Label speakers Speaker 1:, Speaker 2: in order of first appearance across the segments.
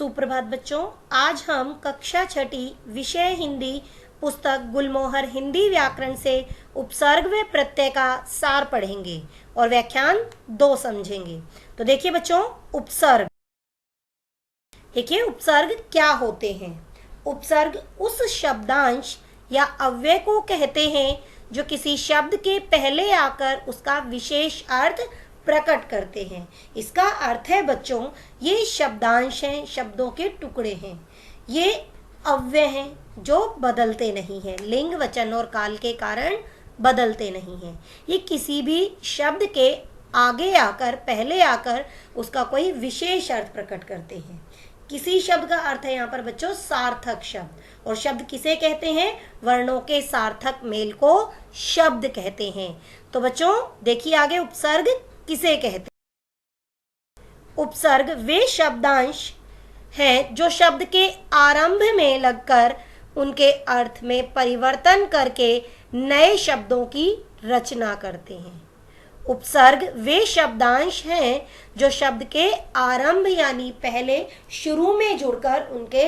Speaker 1: सुप्रभात बच्चों, आज हम कक्षा छठी विषय हिंदी पुस्तक गुलमोहर हिंदी व्याकरण से उपसर्ग व प्रत्यय का सार पढ़ेंगे और व्याख्यान 2 समझेंगे। तो देखिए बच्चों, उपसर्ग। देखिए उपसर्ग क्या होते हैं। उपसर्ग उस शब्दांश या अव्यय को कहते हैं जो किसी शब्द के पहले आकर उसका विशेष अर्थ प्रकट करते हैं। इसका अर्थ है बच्चों, ये शब्दांश हैं, शब्दों के टुकड़े हैं, ये अव्यय हैं जो बदलते नहीं हैं, लिंग वचन और काल के कारण बदलते नहीं हैं। ये किसी भी शब्द के आगे आकर, पहले आकर उसका कोई विशेष अर्थ प्रकट करते हैं। किसी शब्द का अर्थ है यहाँ पर बच्चों सार्थक शब्द, और शब्द किसे कहते हैं? वर्णों के सार्थक मेल को शब्द कहते हैं। तो बच्चों देखिए आगे, उपसर्ग किसे कहते हैं? उपसर्ग वे शब्दांश हैं जो शब्द के आरंभ में लगकर उनके अर्थ में परिवर्तन करके नए शब्दों की रचना करते हैं। उपसर्ग वे शब्दांश हैं जो शब्द के आरंभ यानी पहले शुरू में जुड़कर उनके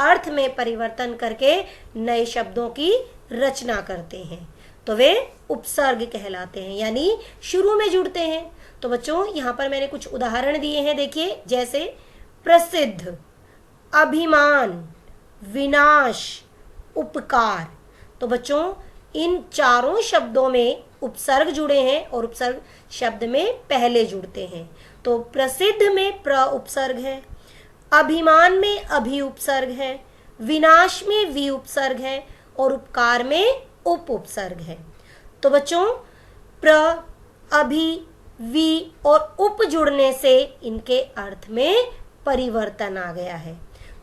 Speaker 1: अर्थ में परिवर्तन करके नए शब्दों की रचना करते हैं। तो वे उपसर्ग कहलाते हैं, यानी शुरू में जुड़ते हैं। तो बच्चों यहाँ पर मैंने कुछ उदाहरण दिए हैं, देखिए, जैसे प्रसिद्ध, अभिमान, विनाश, उपकार। तो बच्चों इन चारों शब्दों में उपसर्ग जुड़े हैं और उपसर्ग शब्द में पहले जुड़ते हैं। तो प्रसिद्ध में प्र उपसर्ग है, अभिमान में अभि उपसर्ग है, विनाश में वि उपसर्ग है और उपकार में उप उपसर्ग है। तो बच्चों प्र, अभि, वि और उप जुड़ने से इनके अर्थ में परिवर्तन आ गया है।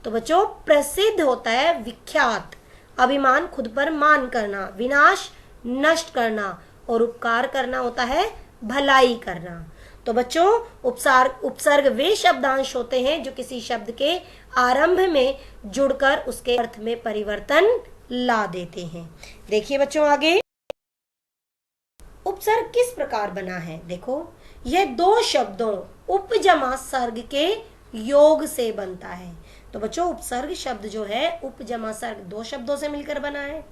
Speaker 1: तो बच्चों प्रसिद्ध होता है विख्यात, अभिमान खुद पर मान करना, विनाश नष्ट करना और उपकार करना होता है भलाई करना। तो बच्चों उपसर्ग वे शब्दांश होते हैं जो किसी शब्द के आरंभ में जुड़कर उसके अर्थ में परिवर्तन ला देते हैं। देखिए बच्चों आगे, उपसर्ग किस प्रकार बना है। देखो, यह दो शब्दों उप जमा सर्ग के योग से बनता है। तो बच्चों उपसर्ग शब्द जो है उप जमा सर्ग दो शब्दों से मिलकर बना है।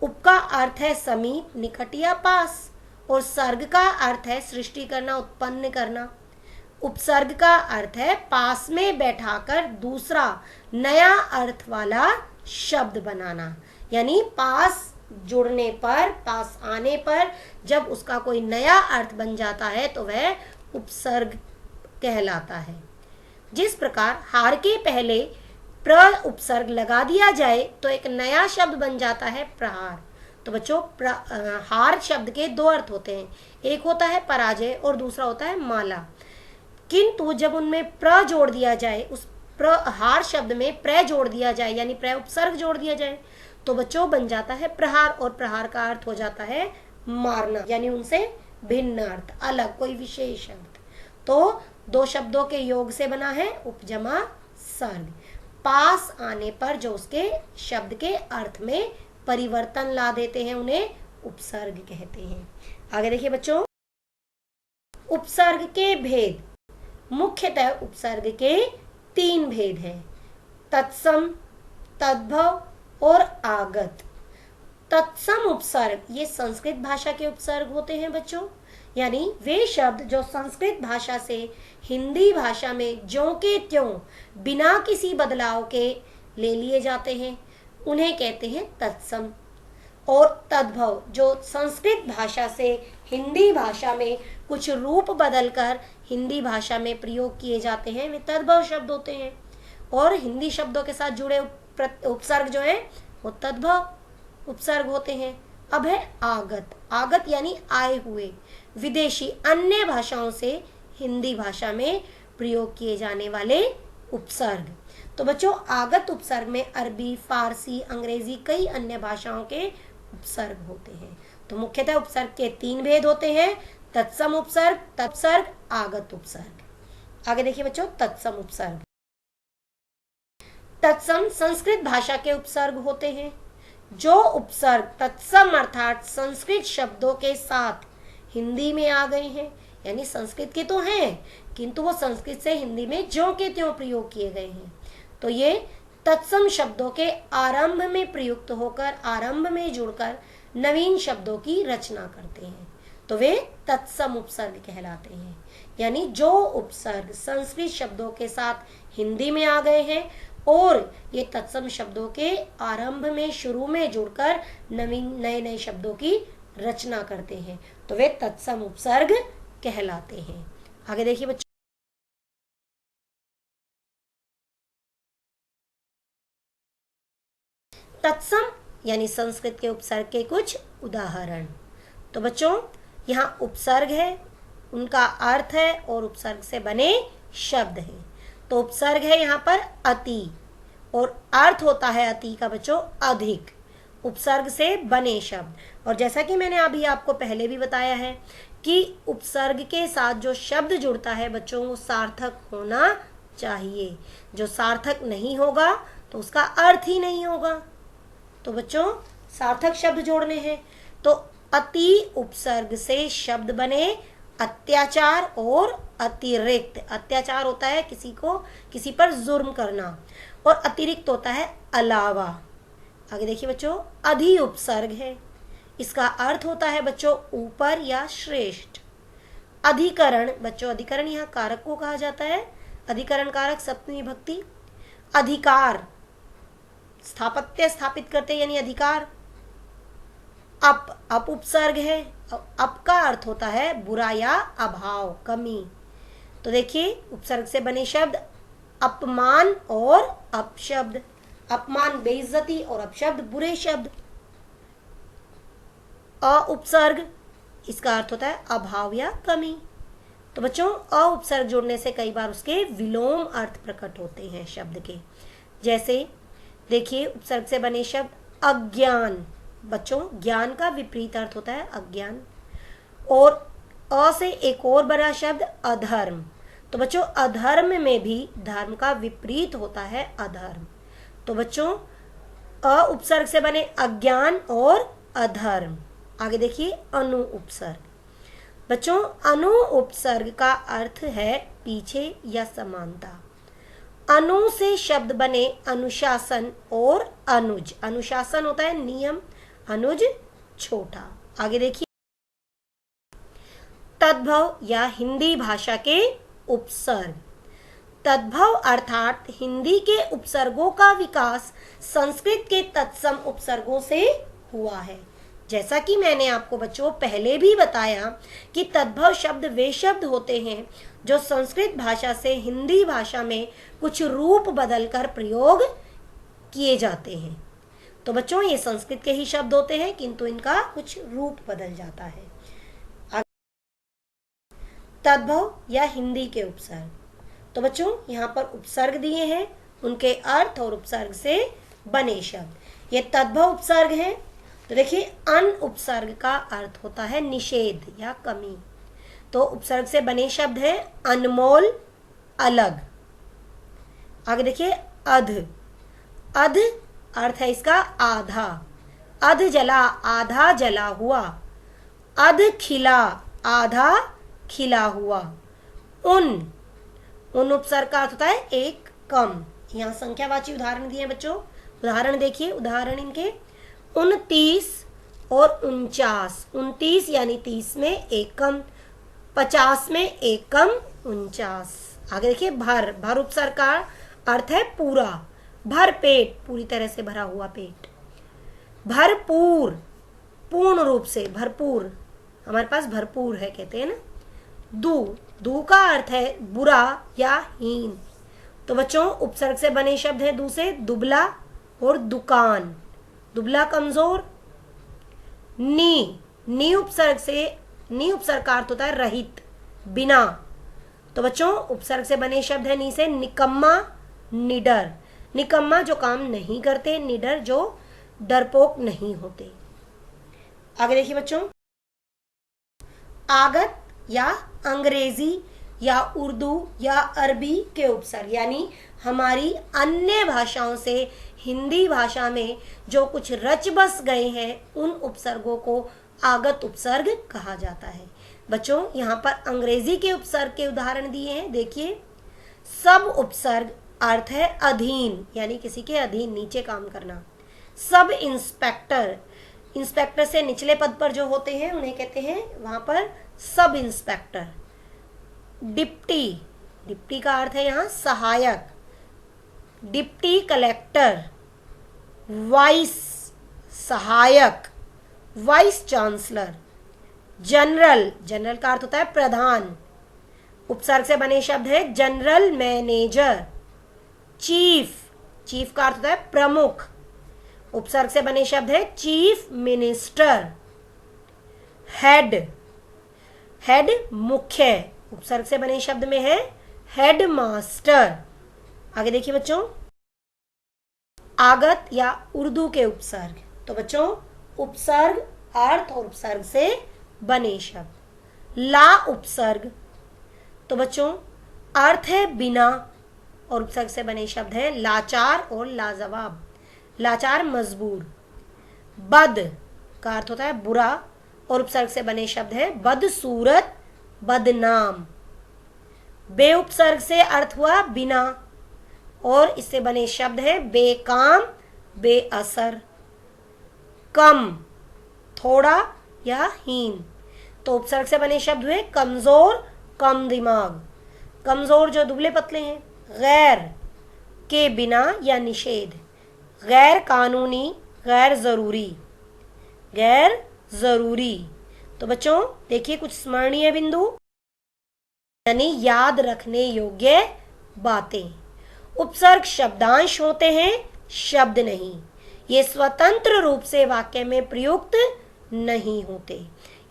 Speaker 1: उप का अर्थ है समीप, निकट या पास, और सर्ग का अर्थ है सृष्टि करना, उत्पन्न करना। उपसर्ग का अर्थ है पास में बैठाकर दूसरा नया अर्थ वाला शब्द बनाना, यानी पास जुड़ने पर, पास आने पर जब उसका कोई नया अर्थ बन जाता है तो वह उपसर्ग कहलाता है। जिस प्रकार हार के पहले प्र उपसर्ग लगा दिया जाए तो एक नया शब्द बन जाता है प्रहार। तो बच्चों हार शब्द के दो अर्थ होते हैं, एक होता है पराजय और दूसरा होता है माला। किंतु जब उनमें प्र जोड़ दिया जाए, उस हार शब्द में प्र जोड़ दिया जाए, यानी प्र उपसर्ग जोड़ दिया जाए, तो बच्चों बन जाता है प्रहार, और प्रहार का अर्थ हो जाता है मारना, यानी उनसे भिन्न अर्थ, अलग कोई विशेष अर्थ। तो दो शब्दों के योग से बना है उपजमा सर्ग। पास आने पर जो उसके शब्द के अर्थ में परिवर्तन ला देते हैं उन्हें उपसर्ग कहते हैं। आगे देखिए बच्चों, उपसर्ग के भेद। मुख्यतः उपसर्ग के 3 भेद हैं, तत्सम, तद्भव और आगत। तत्सम उपसर्ग ये संस्कृत भाषा के उपसर्ग होते हैं बच्चों, यानी वे शब्द जो संस्कृत भाषा से हिंदी भाषा में ज्यों के त्यों बिना किसी बदलाव के ले लिए जाते हैं, उन्हें कहते हैं तत्सम। और तद्भव जो संस्कृत भाषा से हिंदी भाषा में कुछ रूप बदलकर हिंदी भाषा में प्रयोग किए जाते हैं, वे तद्भव शब्द होते हैं। और हिंदी शब्दों के साथ जुड़े उपसर्ग जो है वो तद्भव उपसर्ग होते हैं। अब है आगत। आगत यानी आए हुए, विदेशी, अन्य भाषाओं से हिंदी भाषा में प्रयोग किए जाने वाले उपसर्ग। तो बच्चों आगत उपसर्ग में अरबी, फारसी, अंग्रेजी, कई अन्य भाषाओं के उपसर्ग होते हैं। तो मुख्यतः उपसर्ग के 3 भेद होते हैं, तत्सम उपसर्ग, तत्सर्ग, आगत उपसर्ग। आगे देखिए बच्चों, तत्सम उपसर्ग। तत्सम संस्कृत भाषा के उपसर्ग होते हैं। जो उपसर्ग तत्सम अर्थात संस्कृत शब्दों के साथ हिंदी में आ गए हैं, यानी संस्कृत के तो हैं किंतु वो संस्कृत से हिंदी में ज्यों के त्यों प्रयोग किए गए हैं, तो ये तत्सम शब्दों के आरंभ में प्रयुक्त होकर, आरंभ में जुड़कर नवीन शब्दों की रचना करते हैं, तो वे तत्सम उपसर्ग कहलाते हैं। यानी जो उपसर्ग संस्कृत शब्दों के साथ हिंदी में आ गए हैं और ये तत्सम शब्दों के आरंभ में, शुरू में जुड़कर नवीन नए नए शब्दों की रचना करते हैं, तो वे तत्सम उपसर्ग कहलाते हैं। आगे देखिए बच्चों, तत्सम यानी संस्कृत के उपसर्ग के कुछ उदाहरण। तो बच्चों यहाँ उपसर्ग है, उनका अर्थ है और उपसर्ग से बने शब्द हैं। तो उपसर्ग है यहाँ पर अति और अर्थ होता है अति का बच्चों अधिक, उपसर्ग से बने शब्द। और जैसा कि मैंने अभी आपको पहले भी बताया है कि उपसर्ग के साथ जो शब्द जुड़ता है बच्चों वो सार्थक होना चाहिए, जो सार्थक नहीं होगा तो उसका अर्थ ही नहीं होगा। तो बच्चों सार्थक शब्द जोड़ने हैं, तो अति उपसर्ग से शब्द बने अत्याचार और अतिरिक्त। अत्याचार होता है किसी पर जुर्म करना और अतिरिक्त होता है अलावा। आगे देखिए बच्चों, अधि उपसर्ग है, इसका अर्थ होता है बच्चों ऊपर या श्रेष्ठ। अधिकरण बच्चों, अधिकरण यहाँ कारक को कहा जाता है, अधिकरण कारक सप्तमी विभक्ति। अधिकार स्थापत्य स्थापित करते यानी अधिकार। अप उपसर्ग है, अप का अर्थ होता है बुरा या अभाव, कमी। तो देखिए उपसर्ग से बने शब्द अपमान और अपशब्द। अपमान बेइज्जती और अपशब्द बुरे शब्द। अ उपसर्ग, इसका अर्थ होता है अभाव या कमी। तो बच्चों अ उपसर्ग जोड़ने से कई बार उसके विलोम अर्थ प्रकट होते हैं शब्द के। जैसे देखिए उपसर्ग से बने शब्द अज्ञान, बच्चों ज्ञान का विपरीत अर्थ होता है अज्ञान। और अ से एक और बड़ा शब्द अधर्म। तो बच्चों अधर्म में भी धर्म का विपरीत होता है अधर्म। तो बच्चों अ उपसर्ग से बने अज्ञान और अधर्म। आगे देखिए अनु उपसर्ग। बच्चों अनु उपसर्ग का अर्थ है पीछे या समानता। अनु से शब्द बने अनुशासन और अनुज। अनुशासन होता है नियम, अनुज छोटा। आगे देखिए तद्भव या हिंदी भाषा के उपसर्ग। तद्भव अर्थात हिंदी के उपसर्गों का विकास संस्कृत के तत्सम उपसर्गों से हुआ है। जैसा कि मैंने आपको बच्चों पहले भी बताया कि तद्भव शब्द वे शब्द होते हैं जो संस्कृत भाषा से हिंदी भाषा में कुछ रूप बदलकर प्रयोग किए जाते हैं। तो बच्चों ये संस्कृत के ही शब्द होते हैं किंतु इनका कुछ रूप बदल जाता है। तद्भव या हिंदी के उपसर्ग। तो बच्चों यहाँ पर उपसर्ग दिए हैं, उनके अर्थ और उपसर्ग से बने शब्द। ये तद्भव उपसर्ग हैं। तो देखिए अन उपसर्ग का अर्थ होता है निषेध या कमी। तो उपसर्ग से बने शब्द हैं अनमोल, अलग। आगे देखिए अध। अध अर्थ है इसका आधा। अध जला, आधा जला हुआ। अध खिला, आधा खिला हुआ। उन उपसर्ग का अर्थ होता है एक कम। यहाँ संख्यावाची उदाहरण दिए बच्चों, उदाहरण देखिए। उदाहरण इनके 29 और 49। 29 यानी 30 में एक कम, 50 में एक कम 49। आगे देखिए भर। भर उपसर्ग का अर्थ है पूरा, भर पेट, पूरी तरह से भरा हुआ पेट। भरपूर, पूर्ण रूप से भरपूर, हमारे पास भरपूर है कहते हैं ना। दू का अर्थ है बुरा या हीन। तो बच्चों उपसर्ग से बने शब्द है दू से दुबला और दुकान, दुबला कमजोर। नी उपसर्ग का अर्थ होता है रहित, बिना। तो बच्चों उपसर्ग से बने शब्द है नी से निकम्मा, निडर। निकम्मा जो काम नहीं करते, निडर जो डरपोक नहीं होते। आगे देखिए बच्चों आगत या अंग्रेजी या उर्दू या अरबी के उपसर्ग, यानी हमारी अन्य भाषाओं से हिंदी भाषा में जो कुछ रच बस गए हैं उन उपसर्गों को आगत उपसर्ग कहा जाता है। बच्चों यहाँ पर अंग्रेजी के उपसर्ग के उदाहरण दिए हैं। देखिए सब उपसर्ग अर्थ है अधीन, यानी किसी के अधीन, नीचे काम करना। सब इंस्पेक्टर, इंस्पेक्टर से निचले पद पर जो होते हैं उन्हें कहते हैं वहां पर सब इंस्पेक्टर। डिप्टी, डिप्टी का अर्थ है यहाँ सहायक। डिप्टी कलेक्टर, वाइस सहायक, वाइस चांसलर। जनरल, जनरल का अर्थ होता है प्रधान, उपसर्ग से बने शब्द है जनरल मैनेजर। चीफ, चीफ का अर्थ होता है प्रमुख, उपसर्ग से बने शब्द है चीफ मिनिस्टर। हेड, हेड मुख्य, उपसर्ग से बने शब्द में है हेड मास्टर। आगे देखिए बच्चों, आगत या उर्दू के उपसर्ग। तो बच्चों उपसर्ग, अर्थ और उपसर्ग से बने शब्द। ला उपसर्ग, तो बच्चों अर्थ है बिना और उपसर्ग से बने शब्द है लाचार और लाजवाब। लाचार मजबूर। बद का अर्थ होता है बुरा और उपसर्ग से बने शब्द है बदसूरत, बदनाम। बे उपसर्ग से अर्थ हुआ बिना और इससे बने शब्द है बेकाम, बेअसर। कम, थोड़ा या हीन, तो उपसर्ग से बने शब्द हुए कमजोर, कम दिमाग। कमजोर जो दुबले पतले हैं। गैर, के बिना या निषेध। गैर कानूनी, गैर जरूरी, गैर जरूरी। तो बच्चों देखिए कुछ स्मरणीय बिंदु, यानी याद रखने योग्य बातें। उपसर्ग शब्दांश होते हैं, शब्द नहीं। ये स्वतंत्र रूप से वाक्य में प्रयुक्त नहीं होते,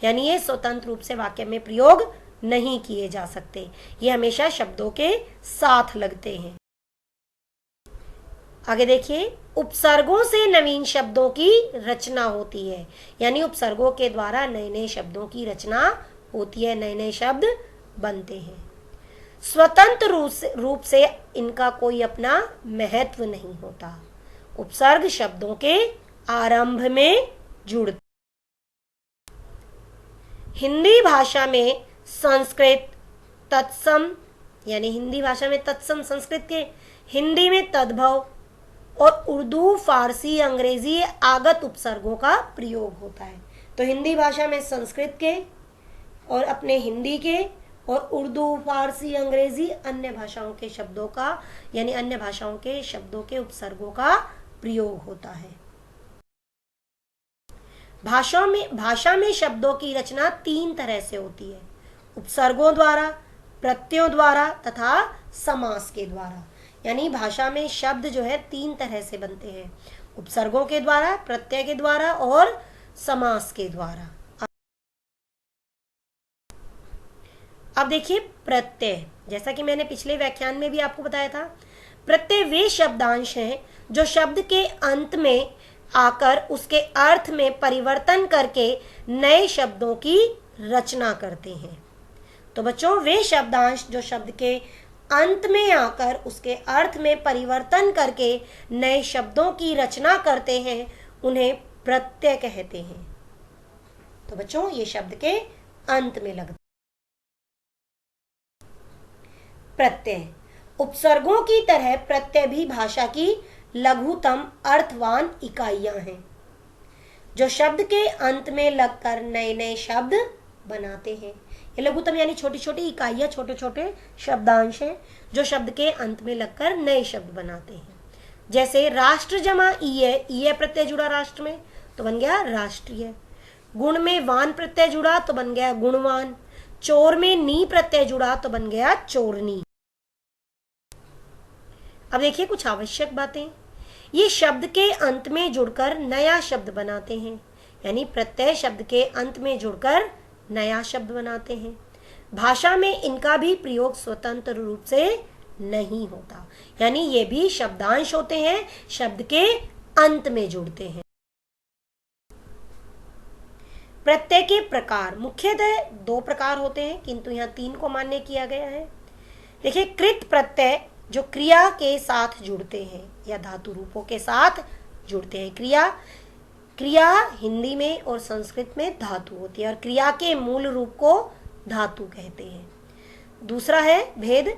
Speaker 1: यानी ये स्वतंत्र रूप से वाक्य में प्रयोग नहीं किए जा सकते, ये हमेशा शब्दों के साथ लगते हैं। आगे देखिए, उपसर्गों से नवीन शब्दों की रचना होती है, यानी उपसर्गों के द्वारा नए नए शब्दों की रचना होती है, नए नए शब्द बनते हैं। स्वतंत्र रूप से इनका कोई अपना महत्व नहीं होता। उपसर्ग शब्दों के आरंभ में जुड़ते। हिंदी भाषा में संस्कृत तत्सम, यानी हिंदी भाषा में तत्सम संस्कृत के, हिंदी में तद्भव और उर्दू, फारसी, अंग्रेजी आगत उपसर्गों का प्रयोग होता है। तो हिंदी भाषा में संस्कृत के और अपने हिंदी के, और उर्दू, फारसी, अंग्रेजी अन्य भाषाओं के शब्दों का, यानी अन्य भाषाओं के शब्दों के उपसर्गों का प्रयोग होता है। भाषा में शब्दों की रचना तीन तरह से होती है, उपसर्गों द्वारा, प्रत्ययों द्वारा तथा समास के द्वारा। यानी भाषा में शब्द जो है तीन तरह से बनते हैं, उपसर्गों के द्वारा, प्रत्यय के द्वारा और समास के द्वारा। अब देखिए प्रत्यय, जैसा कि मैंने पिछले व्याख्यान में भी आपको बताया था, प्रत्यय वे शब्दांश हैं जो शब्द के अंत में आकर उसके अर्थ में परिवर्तन करके नए शब्दों की रचना करते हैं। तो बच्चों वे शब्दांश जो शब्द के अंत में आकर उसके अर्थ में परिवर्तन करके नए शब्दों की रचना करते हैं, उन्हें प्रत्यय कहते हैं। तो बच्चों ये शब्द के अंत में लगते। प्रत्यय, उपसर्गों की तरह प्रत्यय भी भाषा की लघुतम अर्थवान इकाइयां हैं, जो शब्द के अंत में लगकर नए नए शब्द बनाते हैं। ये लघुतम यानी छोटी छोटी इकाइयां, छोटे छोटे शब्दांश हैं जो शब्द के अंत में लगकर नए शब्द बनाते हैं। जैसे राष्ट्र जमा ईय प्रत्यय जुड़ा राष्ट्र में तो बन गया राष्ट्रीय। गुण में वान प्रत्यय जुड़ा तो बन गया गुणवान। चोर में नी प्रत्यय जुड़ा तो बन गया चोरनी। अब देखिए कुछ आवश्यक बातें। ये शब्द के अंत में जुड़कर नया शब्द बनाते हैं, यानी प्रत्यय शब्द के अंत में जुड़कर नया शब्द बनाते हैं। भाषा में इनका भी प्रयोग स्वतंत्र रूप से नहीं होता, यानी ये भी शब्दांश होते हैं, शब्द के अंत में जुड़ते हैं। प्रत्यय के प्रकार मुख्यतः दो प्रकार होते हैं, किंतु यहाँ तीन को मान्य किया गया है। देखिए, कृत प्रत्यय जो क्रिया के साथ जुड़ते हैं या धातु रूपों के साथ जुड़ते हैं। क्रिया हिंदी में और संस्कृत में धातु होती है और क्रिया के मूल रूप को धातु कहते हैं। दूसरा है भेद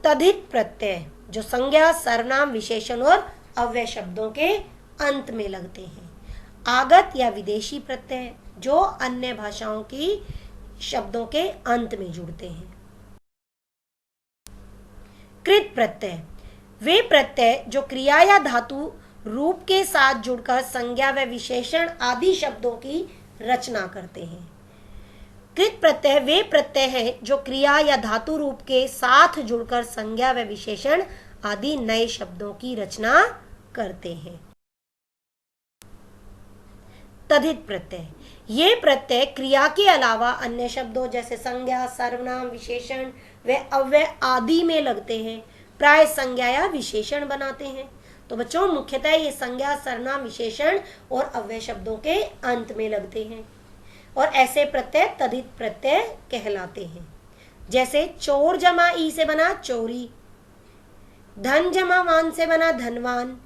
Speaker 1: तद्धित प्रत्यय, जो संज्ञा, सर्वनाम, विशेषण और अव्यय शब्दों के अंत में लगते हैं। आगत या विदेशी प्रत्यय जो अन्य भाषाओं की शब्दों के अंत में जुड़ते हैं। कृत प्रत्यय वे प्रत्यय जो क्रिया या धातु रूप के साथ जुड़कर संज्ञा व विशेषण आदि शब्दों की रचना करते हैं। कृत प्रत्यय वे प्रत्यय हैं जो क्रिया या धातु रूप के साथ जुड़कर संज्ञा व विशेषण आदि नए शब्दों की रचना करते हैं। तद्धित प्रत्यय ये प्रत्यय क्रिया के अलावा अन्य शब्दों जैसे संज्ञा, सर्वनाम, विशेषण व अव्यय आदि में लगते हैं, प्राय संज्ञा या विशेषण बनाते हैं। तो बच्चों मुख्यतः ये संज्ञा, सर्वनाम, विशेषण और अव्यय शब्दों के अंत में लगते हैं और ऐसे प्रत्यय तद्धित प्रत्यय कहलाते हैं। जैसे चोर जमा ई से बना चोरी, धन जमा वान से बना धनवान,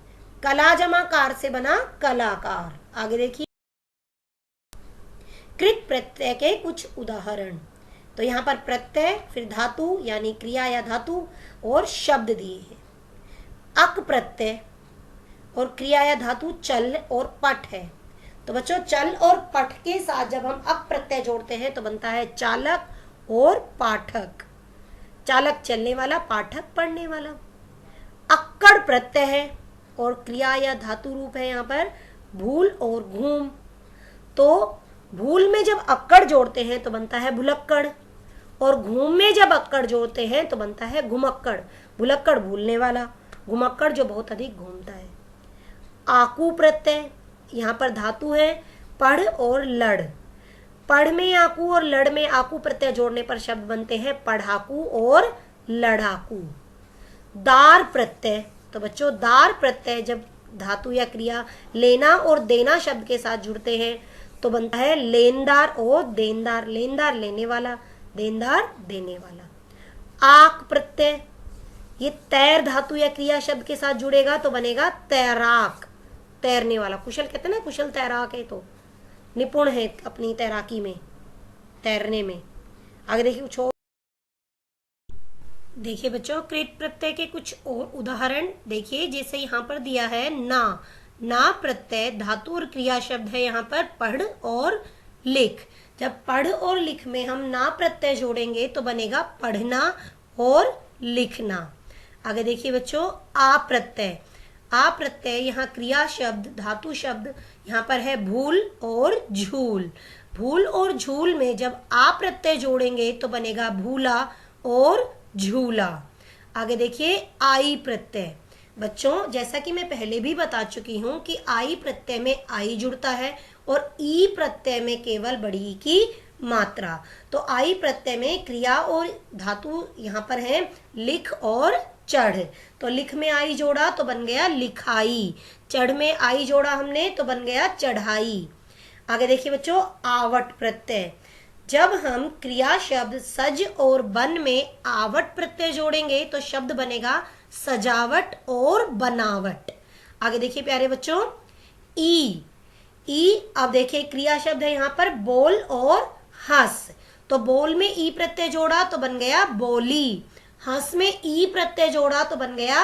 Speaker 1: कला जमा कार से बना कलाकार। आगे देखिए कृत प्रत्यय के कुछ उदाहरण। तो यहाँ पर प्रत्यय, फिर धातु यानी क्रिया या धातु और शब्द दिए हैं। अक प्रत्यय और क्रिया या धातु चल और पट है। तो बच्चों चल और पट के साथ जब हम अक प्रत्यय जोड़ते हैं तो बनता है चालक और पाठक। चालक चलने वाला, पाठक पढ़ने वाला। अक्कड़ प्रत्यय है और क्रिया या धातु रूप है यहाँ पर भूल और घूम। तो भूल में जब अक्कड़ जोड़ते हैं तो बनता है भुलक्कड़ और घूम में जब अक्कड़ जोड़ते हैं तो बनता है घुमक्कड़। भुलक्कड़ भूलने वाला, घुमक्कड़ जो बहुत अधिक घूमता है। आकू प्रत्यय यहाँ पर धातु है पढ़ और लड़। पढ़ में आकू और लड़ में आकू प्रत्यय जोड़ने पर शब्द बनते हैं पढ़ाकू और लड़ाकू। दार प्रत्यय तो बच्चों दार प्रत्यय जब धातु या क्रिया लेना और देना शब्द के साथ जुड़ते हैं तो बनता है लेनदार और देनदार। लेनदार लेने वाला, देनदार देने वाला। आक प्रत्यय ये तैर धातु या क्रिया शब्द के साथ जुड़ेगा तो बनेगा तैराक, तैरने वाला। कुशल कहते हैं ना, कुशल तैराक है तो निपुण है अपनी तैराकी में, तैरने में। आगे देखिए कुछ और। देखिए बच्चों कृत प्रत्यय के कुछ और उदाहरण देखिए। जैसे यहाँ पर दिया है ना। ना प्रत्यय धातु और क्रिया शब्द है यहाँ पर पढ़ और लिख। जब पढ़ और लिख में हम ना प्रत्यय जोड़ेंगे तो बनेगा पढ़ना और लिखना। आगे देखिए बच्चों आ प्रत्यय। आ प्रत्यय यहाँ क्रिया शब्द, धातु शब्द यहाँ पर है भूल और झूल। भूल और झूल में जब आ प्रत्यय जोड़ेंगे तो बनेगा भूला और झूला। आगे देखिए आई प्रत्यय। बच्चों जैसा कि मैं पहले भी बता चुकी हूं कि आई प्रत्यय में आई जुड़ता है और ई प्रत्यय में केवल बड़ी की मात्रा। तो आई प्रत्यय में क्रिया और धातु यहाँ पर है लिख और चढ़। तो लिख में आई जोड़ा तो बन गया लिखाई, चढ़ में आई जोड़ा हमने तो बन गया चढ़ाई। आगे देखिए बच्चों आवट प्रत्यय। जब हम क्रिया शब्द सज और बन में आवट प्रत्यय जोड़ेंगे तो शब्द बनेगा सजावट और बनावट। आगे देखिए प्यारे बच्चों ई। अब देखिए क्रिया शब्द है यहाँ पर बोल और हंस। तो बोल में ई प्रत्यय जोड़ा तो बन गया बोली, हंस में ई प्रत्यय जोड़ा तो बन गया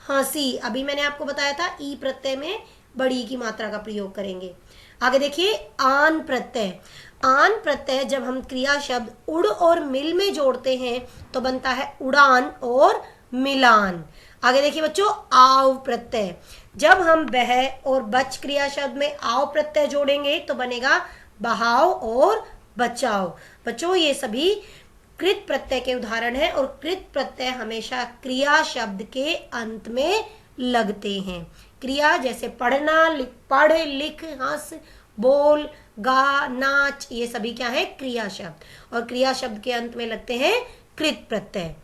Speaker 1: हंसी। अभी मैंने आपको बताया था ई प्रत्यय में बड़ी की मात्रा का प्रयोग करेंगे। आगे देखिए आन प्रत्यय। आन प्रत्यय जब हम क्रिया शब्द उड़ और मिल में जोड़ते हैं तो बनता है उड़ान और मिलान। आगे देखिए बच्चों आव प्रत्यय। जब हम बह और बच क्रिया शब्द में आव प्रत्यय जोड़ेंगे तो बनेगा बहाव और बचाव। बच्चों ये सभी कृत प्रत्यय के उदाहरण हैं और कृत प्रत्यय हमेशा क्रिया शब्द के अंत में लगते हैं। क्रिया जैसे पढ़ना, पढ़, लिख, हंस, बोल, गा, नाच, ये सभी क्या है क्रिया शब्द और क्रिया शब्द के अंत में लगते हैं कृत प्रत्यय।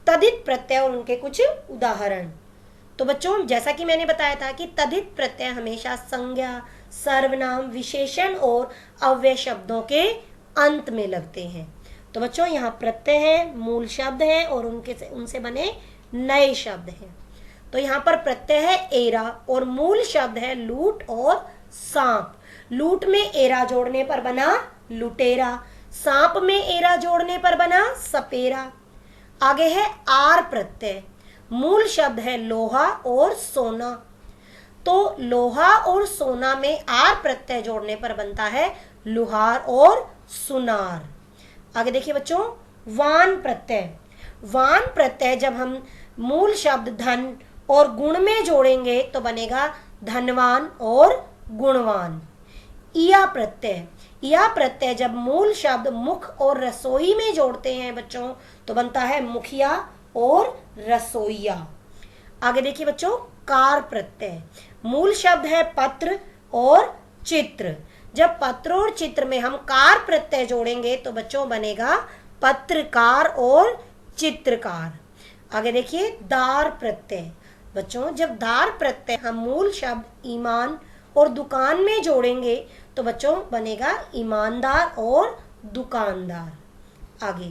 Speaker 1: तद्धित प्रत्यय और उनके कुछ उदाहरण। तो बच्चों जैसा कि मैंने बताया था कि तद्धित प्रत्यय हमेशा संज्ञा, सर्वनाम, विशेषण और अव्यय शब्दों के अंत में लगते हैं। तो बच्चों यहाँ प्रत्यय है, मूल शब्द है और उनसे बने नए शब्द हैं। तो यहाँ पर प्रत्यय है एरा और मूल शब्द है लूट और सांप। लूट में एरा जोड़ने पर बना लुटेरा, सांप में एरा जोड़ने पर बना सपेरा। आगे है आर प्रत्यय, मूल शब्द है लोहा और सोना, तो लोहा और सोना में आर प्रत्यय जोड़ने पर बनता है लुहार और सुनार। आगे देखिए बच्चों, वान प्रत्यय। वान प्रत्यय जब हम मूल शब्द धन और गुण में जोड़ेंगे तो बनेगा धनवान और गुणवान। इया प्रत्यय, इया प्रत्यय जब मूल शब्द मुख और रसोई में जोड़ते हैं बच्चों तो बनता है मुखिया और रसोईया। आगे देखिए बच्चों, कार प्रत्यय, मूल शब्द है पत्र और चित्र, जब पत्र और चित्र में हम कार प्रत्यय जोड़ेंगे तो बच्चों बनेगा पत्रकार और चित्रकार। आगे देखिए दार प्रत्यय, बच्चों जब दार प्रत्यय हम मूल शब्द ईमान और दुकान में जोड़ेंगे तो बच्चों बनेगा ईमानदार और दुकानदार। आगे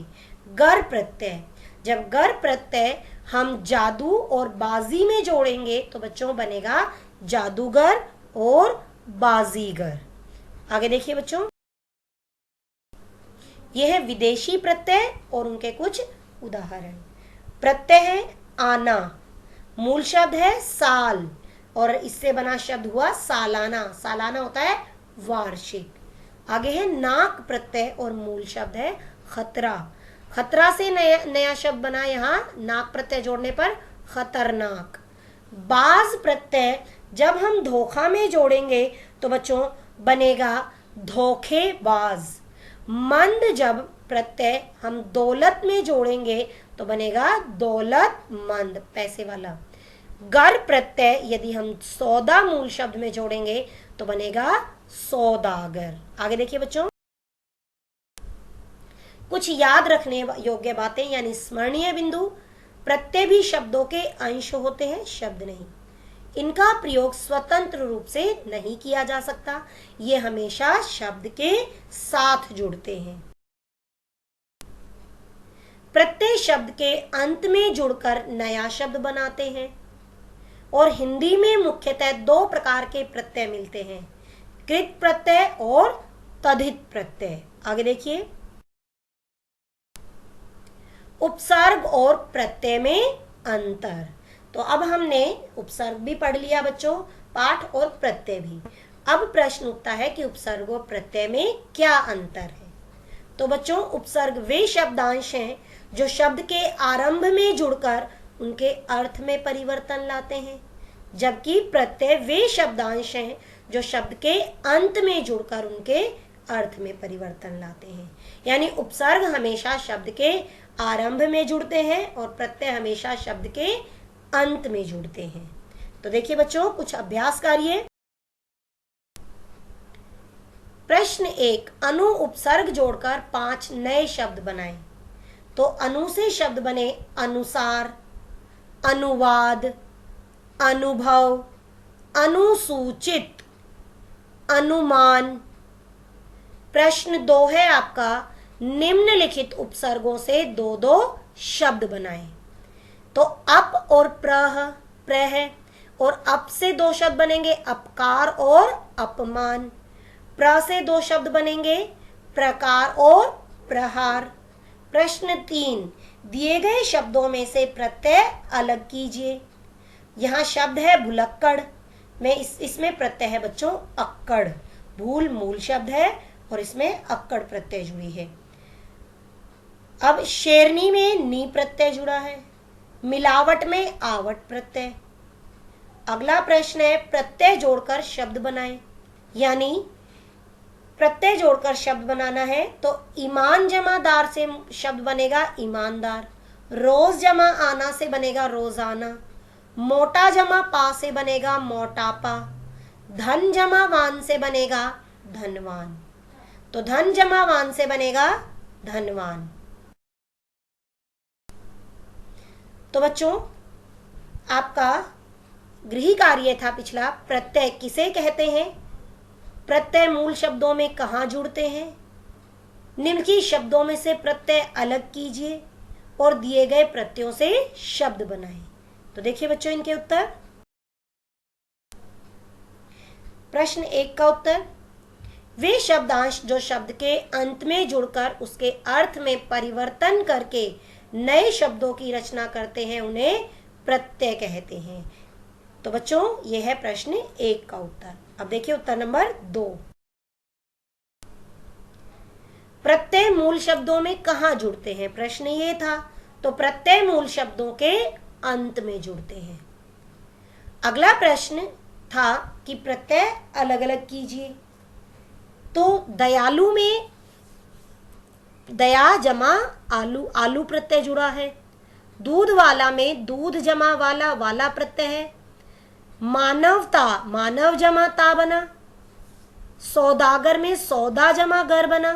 Speaker 1: गर प्रत्यय, जब गर प्रत्यय हम जादू और बाजी में जोड़ेंगे तो बच्चों बनेगा जादूगर और बाजीगर। आगे देखिए बच्चों, यह है विदेशी प्रत्यय और उनके कुछ उदाहरण। प्रत्यय है आना, मूल शब्द है साल और इससे बना शब्द हुआ सालाना, सालाना होता है वार्षिक। आगे है नाक प्रत्यय और मूल शब्द है खतरा, खतरा से नया शब्द बना यहाँ नाक प्रत्यय जोड़ने पर खतरनाक। बाज प्रत्यय जब हम धोखा में जोड़ेंगे तो बच्चों बनेगा धोखेबाज। मंद जब प्रत्यय हम दौलत में जोड़ेंगे तो बनेगा दौलतमंद, पैसे वाला। गर प्रत्यय यदि हम सौदा मूल शब्द में जोड़ेंगे तो बनेगा सौदागर। आगे देखिए बच्चों, कुछ याद रखने योग्य बातें यानी स्मरणीय बिंदु। प्रत्यय भी शब्दों के अंश होते हैं, शब्द नहीं। इनका प्रयोग स्वतंत्र रूप से नहीं किया जा सकता, ये हमेशा शब्द के साथ जुड़ते हैं। प्रत्यय शब्द के अंत में जुड़कर नया शब्द बनाते हैं और हिंदी में मुख्यतः दो प्रकार के प्रत्यय मिलते हैं, कृत प्रत्यय और तद्धित प्रत्यय। आगे देखिए, उपसर्ग और प्रत्यय में अंतर। तो अब हमने उपसर्ग भी पढ़ लिया बच्चों, पाठ और प्रत्यय भी। अब प्रश्न उठता है कि उपसर्ग और प्रत्यय में क्या अंतर है। तो बच्चों उपसर्ग वे शब्दांश हैं जो शब्द के आरंभ में जुड़कर उनके अर्थ में परिवर्तन लाते हैं, जबकि प्रत्यय वे शब्दांश हैं जो शब्द के अंत में जुड़कर उनके अर्थ में परिवर्तन लाते हैं। यानी उपसर्ग हमेशा शब्द के आरंभ में जुड़ते हैं और प्रत्यय हमेशा शब्द के अंत में जुड़ते हैं। तो देखिए बच्चों, कुछ अभ्यास कार्य। प्रश्न 1, अनु उपसर्ग जोड़कर 5 नए शब्द बनाएं। तो अनु से शब्द बने अनुसार, अनुवाद, अनुभव, अनुसूचित, अनुमान। प्रश्न 2 है आपका, निम्नलिखित उपसर्गों से 2-2 शब्द बनाएं। तो अप और प्रह, प्रह और अप से 2 शब्द बनेंगे अपकार और अपमान। प्र से 2 शब्द बनेंगे प्रकार और प्रहार। प्रश्न 3, दिए गए शब्दों में से प्रत्यय अलग कीजिए। यहाँ शब्द है भुलक्कड़, में इसमें प्रत्यय है बच्चों अक्कड़। भूल मूल शब्द है और इसमें अक्कड़ प्रत्यय जुड़ी है। अब शेरनी में नी प्रत्यय जुड़ा है, मिलावट में आवट प्रत्यय। अगला प्रश्न है प्रत्यय जोड़कर शब्द बनाएं। यानी प्रत्यय जोड़कर शब्द बनाना है तो ईमान जमा दार से शब्द बनेगा ईमानदार, रोज जमा आना से बनेगा रोजाना, मोटा जमा पा से बनेगा मोटापा, धन जमा वान से बनेगा धनवान। तो धन जमा वान से बनेगा धनवान। तो बच्चों आपका गृह कार्य था पिछला, प्रत्यय किसे कहते हैं, प्रत्यय मूल शब्दों में कहाँ जुड़ते हैं, निम्नलिखित शब्दों में से प्रत्यय अलग कीजिए और दिए गए प्रत्ययों से शब्द बनाएं। तो देखिए बच्चों इनके उत्तर। प्रश्न 1 का उत्तर, वे शब्दांश जो शब्द के अंत में जुड़कर उसके अर्थ में परिवर्तन करके नए शब्दों की रचना करते हैं उन्हें प्रत्यय कहते हैं। तो बच्चों यह है प्रश्न 1 का उत्तर। अब देखिए उत्तर नंबर 2। प्रत्यय मूल शब्दों में कहाँ जुड़ते हैं? प्रश्न ये था। तो प्रत्यय मूल शब्दों के अंत में जुड़ते हैं। अगला प्रश्न था कि प्रत्यय अलग अलग कीजिए। तो दयालु में दया जमा आलू, आलू प्रत्यय जुड़ा है। दूध वाला में दूध जमा वाला, वाला प्रत्यय है। मानवता, मानव जमा ता बना। सौदागर में सौदा जमा गर बना।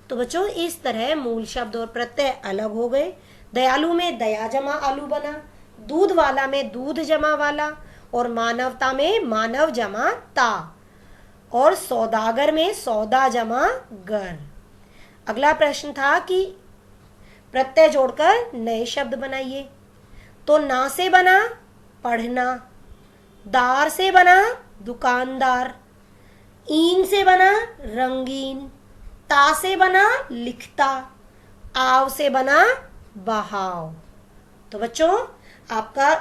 Speaker 1: तो बच्चों इस तरह मूल शब्द और प्रत्यय अलग हो गए। दयालु में दया जमा आलू बना, दूध वाला में दूध जमा वाला, और मानवता में मानव जमा ता, और सौदागर में सौदा जमा गर। अगला प्रश्न था कि प्रत्यय जोड़कर नए शब्द बनाइए। तो ना से बना पढ़ना, दार से बना दुकानदार, ईन से बना रंगीन, ता से बना लिखता, आव से बना बहाव। तो बच्चों आपका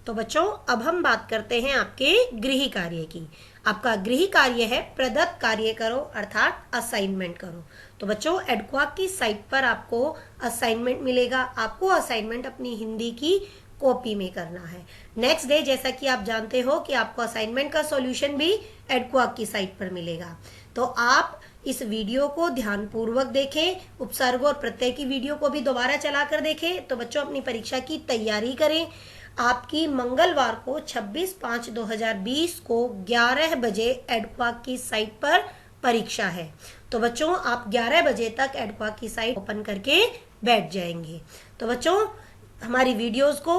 Speaker 1: तो बच्चों अब हम बात करते हैं आपके गृह कार्य की। आपका गृह कार्य है प्रदत्त कार्य करो, अर्थात असाइनमेंट करो। तो बच्चों एडक्वाक की साइट पर आपको असाइनमेंट मिलेगा। आपको असाइनमेंट अपनी हिंदी की कॉपी में करना है। नेक्स्ट डे जैसा कि आप जानते हो कि आपको असाइनमेंट का सॉल्यूशन भी एडक्वाक की साइट पर मिलेगा। तो आप इस वीडियो को ध्यानपूर्वक देखें, उपसर्ग और प्रत्यय की वीडियो को भी दोबारा चलाकर देखें। तो बच्चों अपनी परीक्षा की तैयारी करें। आपकी मंगलवार को 26/5/2020 को 11 बजे एडक्वाक की साइट पर परीक्षा है। तो बच्चों आप 11 बजे तक एडक्वाक की साइट ओपन करके बैठ जाएंगे। तो बच्चों हमारी वीडियोस को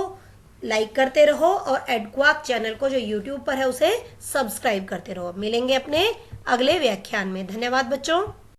Speaker 1: लाइक करते रहो और एडक्वाक चैनल को जो यूट्यूब पर है उसे सब्सक्राइब करते रहो। मिलेंगे अपने अगले व्याख्यान में। धन्यवाद बच्चों।